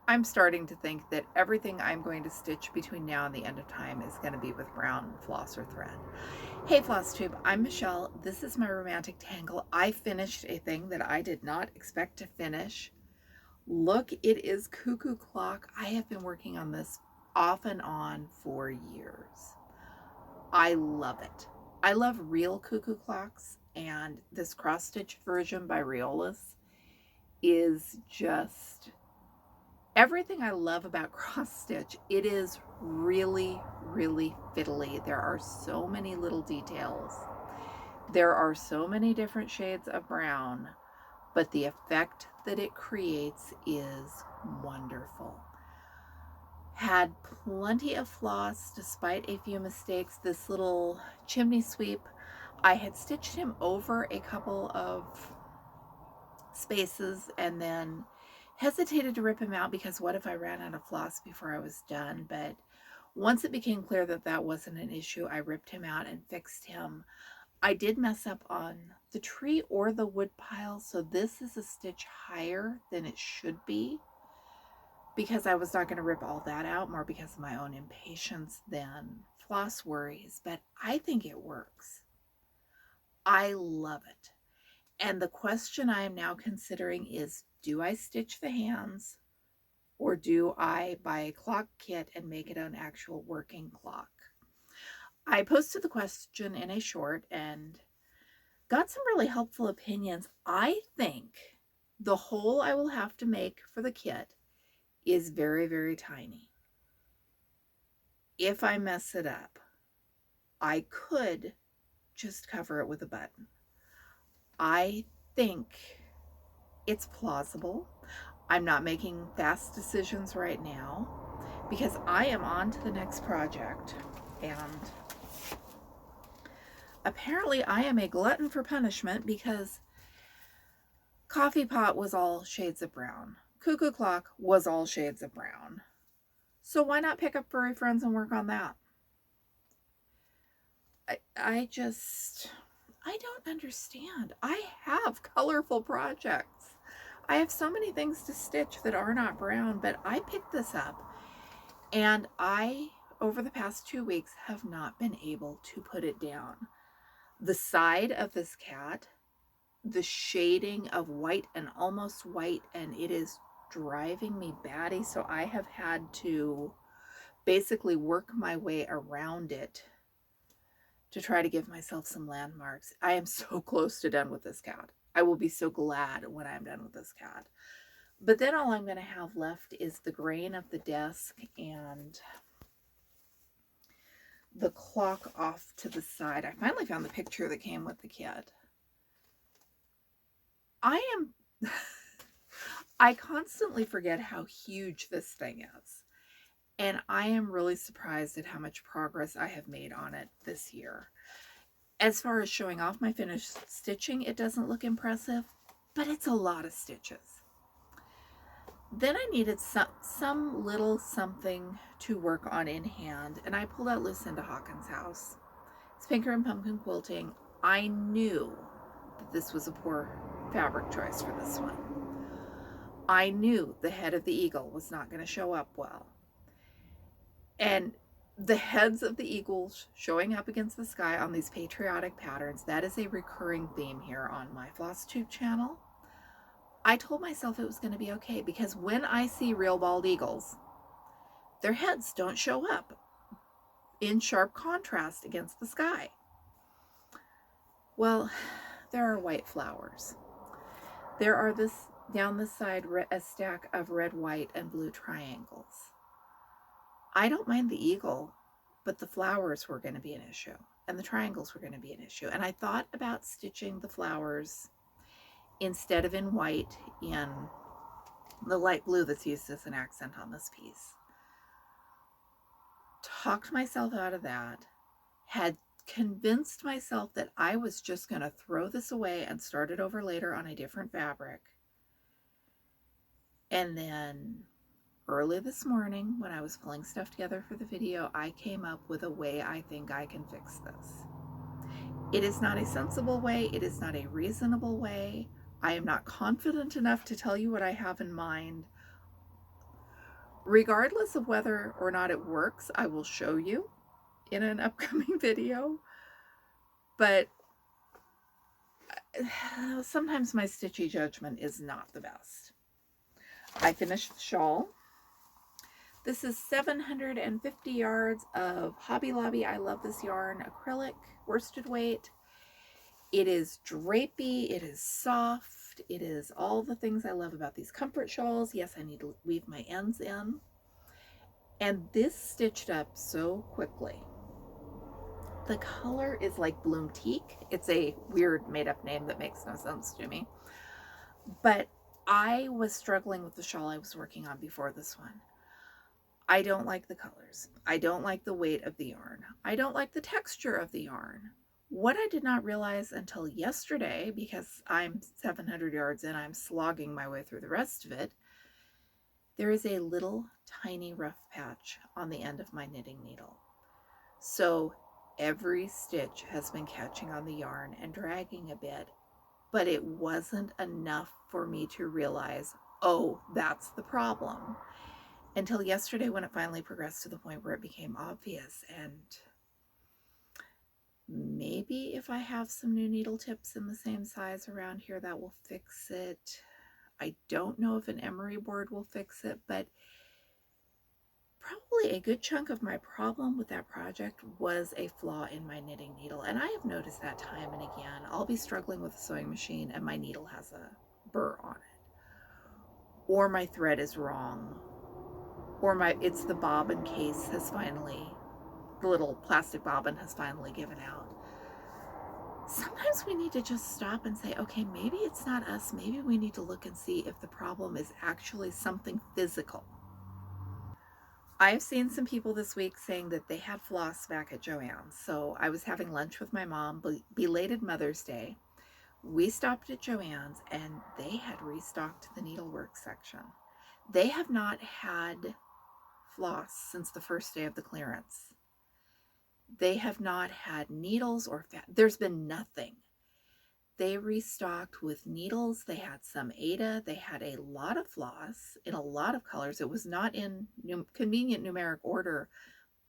I'm starting to think that everything I'm going to stitch between now and the end of time is going to be with brown floss or thread. Hey Flosstube, I'm Michelle. This is my romantic tangle. I finished a thing that I did not expect to finish. Look, it is Cuckoo Clock. I have been working on this off and on for years. I love it. I love real cuckoo clocks, and this cross stitch version by Riolis is just everything I love about cross stitch. It is really, really fiddly. There are so many little details. There are so many different shades of brown, but the effect that it creates is wonderful. Had plenty of floss despite a few mistakes. This little chimney sweep, I had stitched him over a couple of spaces and then hesitated to rip him out because what if I ran out of floss before I was done? But once it became clear that that wasn't an issue, I ripped him out and fixed him. I did mess up on the tree or the wood pile, so this is a stitch higher than it should be because I was not going to rip all that out, more because of my own impatience than floss worries, but I think it works. I love it. And the question I am now considering is, do I stitch the hands or do I buy a clock kit and make it an actual working clock? I posted the question in a short and got some really helpful opinions. I think the hole I will have to make for the kit is very, very tiny. If I mess it up, I could just cover it with a button. I think it's plausible. I'm not making fast decisions right now because I am on to the next project, and apparently I am a glutton for punishment because Coffee Pot was all shades of brown. Cuckoo Clock was all shades of brown. So why not pick up Furry Friends and work on that? I don't understand. I have colorful projects. I have so many things to stitch that are not brown, but I picked this up and I, over the past 2 weeks, have not been able to put it down. The side of this cat, the shading of white and almost white, and it is driving me batty. So I have had to basically work my way around it to try to give myself some landmarks. I am so close to done with this cat. I will be so glad when I'm done with this cat. But then all I'm going to have left is the grain of the desk and the clock off to the side. I finally found the picture that came with the kit. I constantly forget how huge this thing is. And I am really surprised at how much progress I have made on it this year. As far as showing off my finished stitching, it doesn't look impressive, but it's a lot of stitches. Then I needed some little something to work on in hand, and I pulled out Lucinda Hawkins' house. It's Pinker and Pumpkin Quilting. I knew that this was a poor fabric choice for this one. I knew the head of the eagle was not going to show up well. And the heads of the eagles showing up against the sky on these patriotic patterns, that is a recurring theme here on my Flosstube channel. I told myself it was going to be okay because when I see real bald eagles, their heads don't show up in sharp contrast against the sky. Well, there are white flowers. There are down this side a stack of red, white, and blue triangles. I don't mind the eagle, but the flowers were going to be an issue, and the triangles were going to be an issue. And I thought about stitching the flowers instead of in white, in the light blue that's used as an accent on this piece. Talked myself out of that, had convinced myself that I was just going to throw this away and start it over later on a different fabric. And then early this morning, when I was pulling stuff together for the video, I came up with a way I think I can fix this. It is not a sensible way. It is not a reasonable way. I am not confident enough to tell you what I have in mind. Regardless of whether or not it works, I will show you in an upcoming video. But sometimes my stitchy judgment is not the best. I finished the shawl. This is 750 yards of Hobby Lobby. I love this yarn. Acrylic, worsted weight. It is drapey. It is soft. It is all the things I love about these comfort shawls. Yes, I need to weave my ends in. And this stitched up so quickly. The color is like Bloom Teak. It's a weird made-up name that makes no sense to me. But I was struggling with the shawl I was working on before this one. I don't like the colors. I don't like the weight of the yarn. I don't like the texture of the yarn. What I did not realize until yesterday, because I'm 700 yards in, I'm slogging my way through the rest of it, there is a little tiny rough patch on the end of my knitting needle. So every stitch has been catching on the yarn and dragging a bit, but it wasn't enough for me to realize, oh, that's the problem, until yesterday when it finally progressed to the point where it became obvious. And maybe if I have some new needle tips in the same size around here, that will fix it. I don't know if an emery board will fix it, but probably a good chunk of my problem with that project was a flaw in my knitting needle. And I have noticed that time and again. I'll be struggling with a sewing machine and my needle has a burr on it. Or my thread is wrong. Or it's the bobbin case has finally, the little plastic bobbin has finally given out. Sometimes we need to just stop and say, okay, maybe it's not us. Maybe we need to look and see if the problem is actually something physical. I've seen some people this week saying that they had floss back at Joann's. So I was having lunch with my mom, belated Mother's Day. We stopped at Joann's and they had restocked the needlework section. They have not had floss since the first day of the clearance. They have not had needles or fat. There's been nothing. They restocked with needles. They had some Aida. They had a lot of floss in a lot of colors. It was not in convenient numeric order,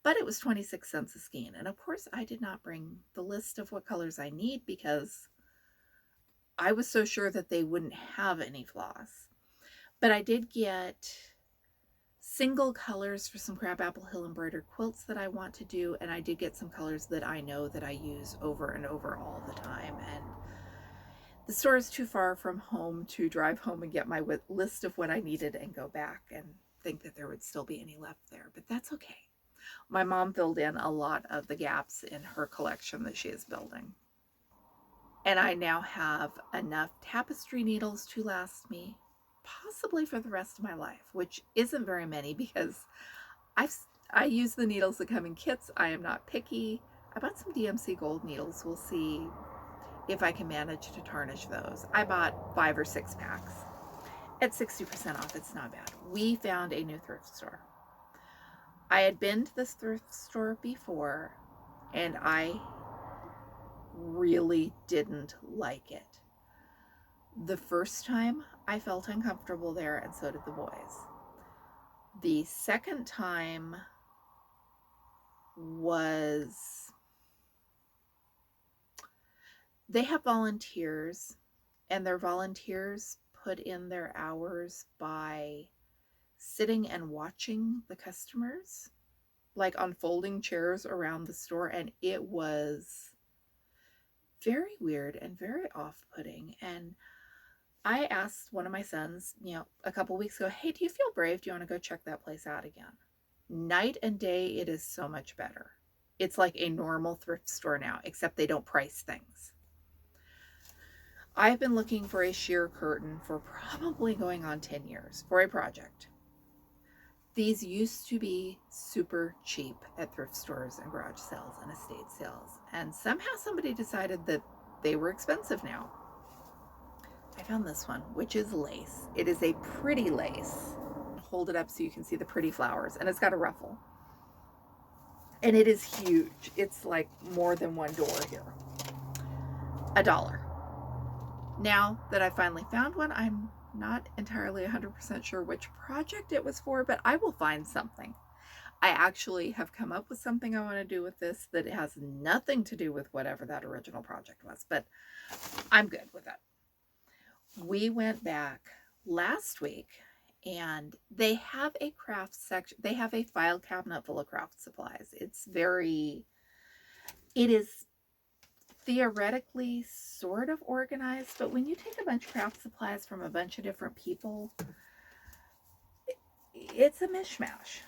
but it was 26 cents a skein. And of course, I did not bring the list of what colors I need because I was so sure that they wouldn't have any floss. But I did get single colors for some Crabapple Hill embroidered quilts that I want to do, and I did get some colors that I know that I use over and over all the time. And the store is too far from home to drive home and get my list of what I needed and go back and think that there would still be any left there, but that's okay. My mom filled in a lot of the gaps in her collection that she is building. And I now have enough tapestry needles to last me possibly for the rest of my life, which isn't very many because I use the needles that come in kits. I am not picky. I bought some DMC gold needles. We'll see if I can manage to tarnish those. I bought 5 or 6 packs at 60% off. It's not bad. We found a new thrift store. I had been to this thrift store before and I really didn't like it. The first time I felt uncomfortable there, and so did the boys. The second time was, they have volunteers, and their volunteers put in their hours by sitting and watching the customers, like on folding chairs around the store, and it was very weird and very off-putting. And I asked one of my sons, a couple weeks ago, hey, do you feel brave? Do you want to go check that place out again? Night and day, it is so much better. It's like a normal thrift store now, except they don't price things. I've been looking for a sheer curtain for probably going on 10 years for a project. These used to be super cheap at thrift stores and garage sales and estate sales. And somehow somebody decided that they were expensive now. I found this one, which is lace. It is a pretty lace. Hold it up so you can see the pretty flowers, and it's got a ruffle. And it is huge. It's like more than one door here. $1. Now that I finally found one, I'm Not entirely 100% sure which project it was for, but I will find something. I actually have come up with something I want to do with this that has nothing to do with whatever that original project was, but I'm good with it. We went back last week and they have a craft section. They have a file cabinet full of craft supplies. It is theoretically sort of organized, but when you take a bunch of craft supplies from a bunch of different people, it's a mishmash.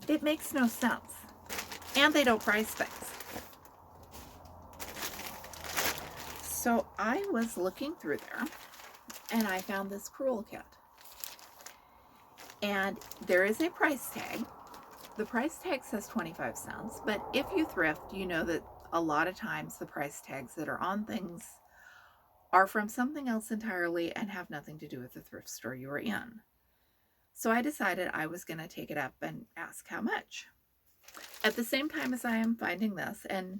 It makes no sense. And they don't price things. So I was looking through there and I found this crewel kit. And there is a price tag. The price tag says 25 cents, but if you thrift, you know that a lot of times the price tags that are on things are from something else entirely and have nothing to do with the thrift store you are in. So I decided I was going to take it up and ask how much. At the same time as I am finding this, and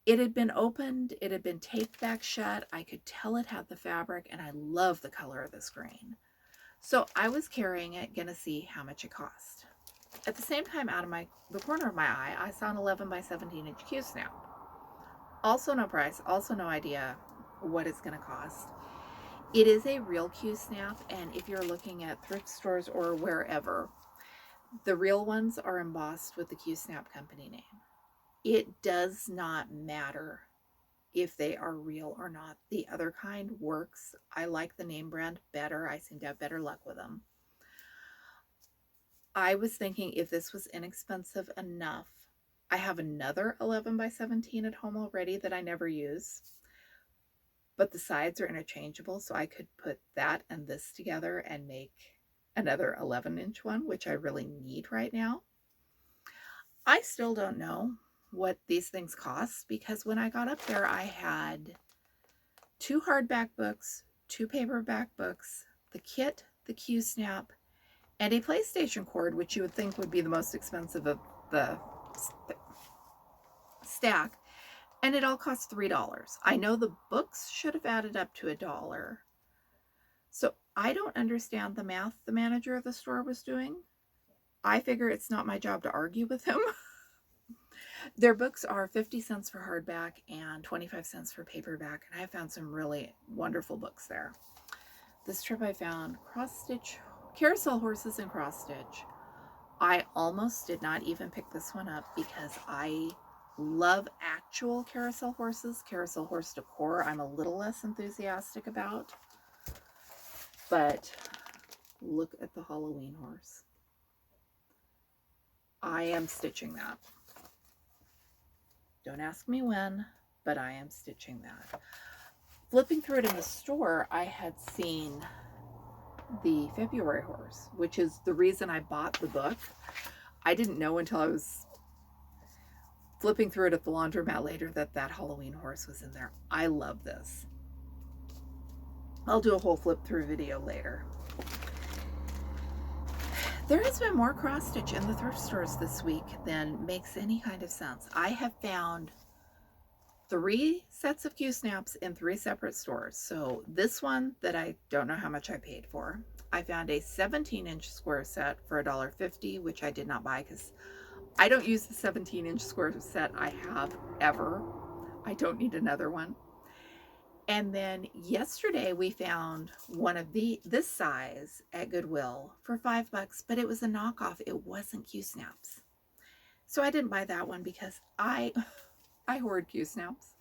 it had been opened, it had been taped back shut. I could tell it had the fabric, and I love the color of this green. So I was carrying it, gonna see how much it cost. At the same time, out of the corner of my eye, I saw an 11 by 17 inch QSnap. Also no price, also no idea what it's gonna cost. It is a real QSnap, and if you're looking at thrift stores or wherever, the real ones are embossed with the QSnap company name. It does not matter if they are real or not. The other kind works. I like the name brand better. I seem to have better luck with them. I was thinking if this was inexpensive enough, I have another 11 by 17 at home already that I never use, but the sides are interchangeable, so I could put that and this together and make another 11-inch one, which I really need right now. I still don't know what these things cost because when I got up there, I had 2 hardback books, 2 paperback books, the kit, the QSnap, and a PlayStation cord, which you would think would be the most expensive of the stack, and it all cost $3. I know the books should have added up to $1. So I don't understand the math the manager of the store was doing. I figure it's not my job to argue with him. Their books are 50 cents for hardback and 25 cents for paperback, and I found some really wonderful books there. This trip I found cross-stitch, carousel horses and cross-stitch. I almost did not even pick this one up because I love actual carousel horses. Carousel horse decor I'm a little less enthusiastic about. But look at the Halloween horse. I am stitching that. Don't ask me when, but I am stitching that. Flipping through it in the store, I had seen the February horse, which is the reason I bought the book. I didn't know until I was flipping through it at the laundromat later that that Halloween horse was in there. I love this. I'll do a whole flip through video later. There has been more cross stitch in the thrift stores this week than makes any kind of sense. I have found 3 sets of QSnaps in 3 separate stores. So this one that I don't know how much I paid for. I found a 17-inch square set for $1.50, which I did not buy because I don't use the 17-inch square set I have ever. I don't need another one. And then yesterday we found one of this size at Goodwill for $5, but it was a knockoff. It wasn't QSnaps. So I didn't buy that one because I hoard QSnaps.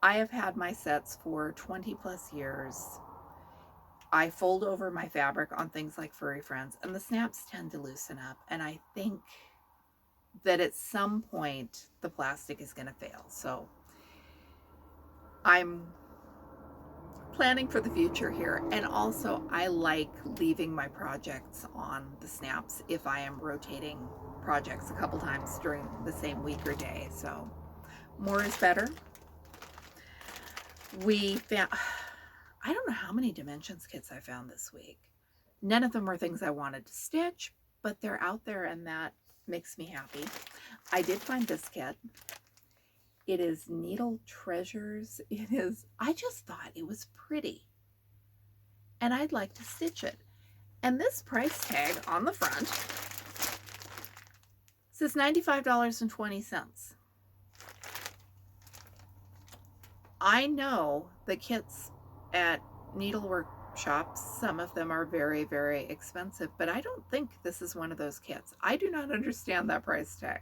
I have had my sets for 20 plus years. I fold over my fabric on things like Furry Friends, and the snaps tend to loosen up. And I think that at some point the plastic is going to fail. So I'm planning for the future here. And also I like leaving my projects on the snaps if I am rotating projects a couple times during the same week or day. So more is better. We found, I don't know how many dimensions kits I found this week. None of them were things I wanted to stitch, but they're out there and that makes me happy. I did find this kit. It is Needle Treasures. I just thought it was pretty. and I'd like to stitch it. And this price tag on the front says $95.20. I know the kits at needlework shops, some of them are very, very expensive, but I don't think this is one of those kits. I do not understand that price tag.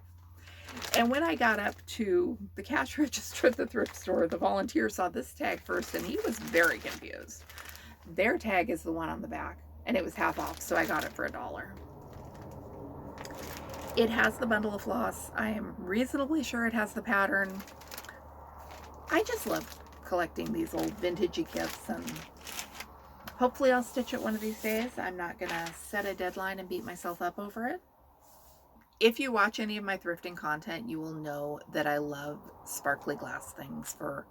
And when I got up to the cash register at the thrift store, the volunteer saw this tag first and he was very confused. Their tag is the one on the back and it was half off, so I got it for $1. It has the bundle of floss. I am reasonably sure it has the pattern. I just love collecting these old vintagey kits, and hopefully I'll stitch it one of these days. I'm not gonna set a deadline and beat myself up over it. If you watch any of my thrifting content, you will know that I love sparkly glass things for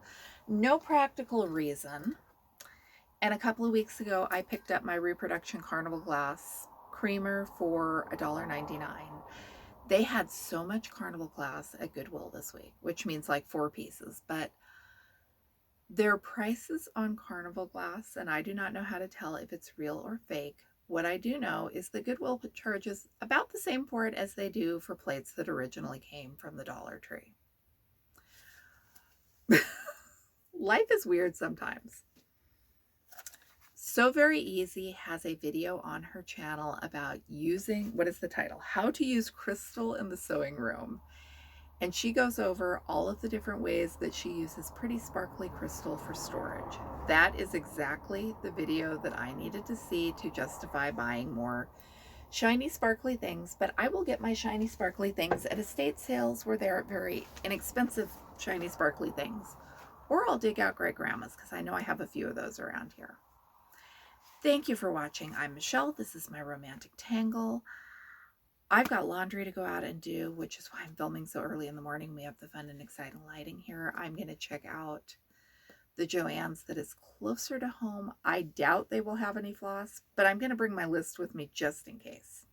no practical reason. And a couple of weeks ago, I picked up my reproduction carnival glass creamer for $1.99. They had so much carnival glass at Goodwill this week, which means like 4 pieces, but their prices on carnival glass, and I do not know how to tell if it's real or fake. What I do know is the Goodwill charges about the same for it as they do for plates that originally came from the Dollar Tree. Life is weird sometimes. So Very Easy has a video on her channel about using, what is the title? How to use crystal in the sewing room. And she goes over all of the different ways that she uses pretty sparkly crystal for storage. That is exactly the video that I needed to see to justify buying more shiny sparkly things. But I will get my shiny sparkly things at estate sales where they're very inexpensive shiny sparkly things. Or I'll dig out Great Grandma's because I know I have a few of those around here. Thank you for watching. I'm Michelle. This is my romantic tangle. I've got laundry to go out and do, which is why I'm filming so early in the morning. We have the fun and exciting lighting here. I'm going to check out the Joann's that is closer to home. I doubt they will have any floss, but I'm going to bring my list with me just in case.